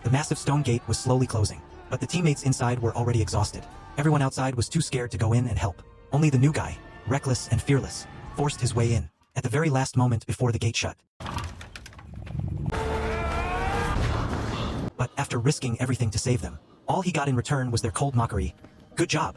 The massive stone gate was slowly closing, but the teammates inside were already exhausted. Everyone outside was too scared to go in and help. Only the new guy, reckless and fearless, forced his way in, at the very last moment before the gate shut. But after risking everything to save them, all he got in return was their cold mockery. Good job.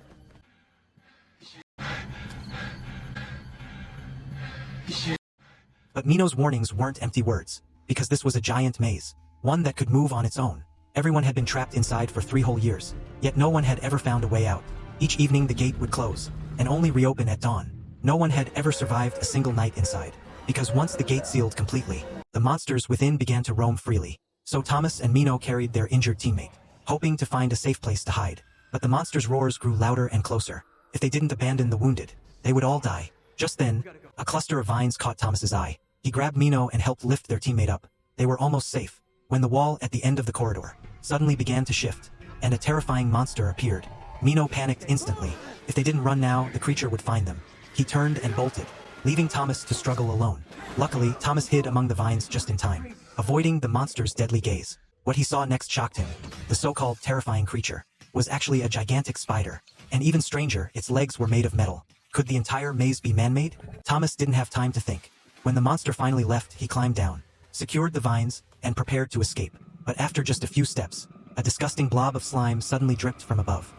But Mino's warnings weren't empty words, because this was a giant maze, one that could move on its own. Everyone had been trapped inside for 3 whole years, yet no one had ever found a way out. Each evening the gate would close, and only reopen at dawn. No one had ever survived a single night inside, because once the gate sealed completely, the monsters within began to roam freely. So Thomas and Mino carried their injured teammate, hoping to find a safe place to hide. But the monsters' roars grew louder and closer. If they didn't abandon the wounded, they would all die. Just then, a cluster of vines caught Thomas's eye. He grabbed Mino and helped lift their teammate up. They were almost safe, when the wall at the end of the corridor suddenly began to shift, and a terrifying monster appeared. Mino panicked instantly. If they didn't run now, the creature would find them. He turned and bolted, leaving Thomas to struggle alone. Luckily, Thomas hid among the vines just in time, avoiding the monster's deadly gaze. What he saw next shocked him. The so-called terrifying creature was actually a gigantic spider, and even stranger, its legs were made of metal. Could the entire maze be man-made? Thomas didn't have time to think. When the monster finally left, he climbed down, secured the vines, and prepared to escape. But after just a few steps, a disgusting blob of slime suddenly dripped from above.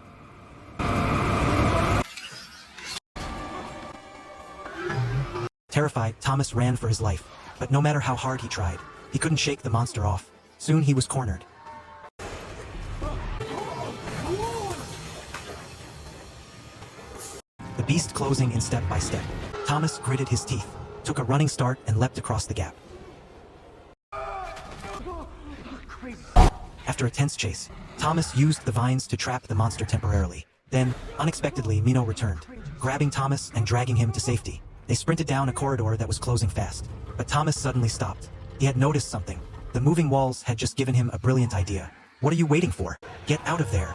Terrified, Thomas ran for his life, but no matter how hard he tried, he couldn't shake the monster off. Soon he was cornered. The beast closing in step by step. Thomas gritted his teeth, took a running start and leapt across the gap. After a tense chase, Thomas used the vines to trap the monster temporarily. Then, unexpectedly, Mino returned, grabbing Thomas and dragging him to safety. They sprinted down a corridor that was closing fast, but Thomas suddenly stopped. He had noticed something. The moving walls had just given him a brilliant idea. What are you waiting for? Get out of there.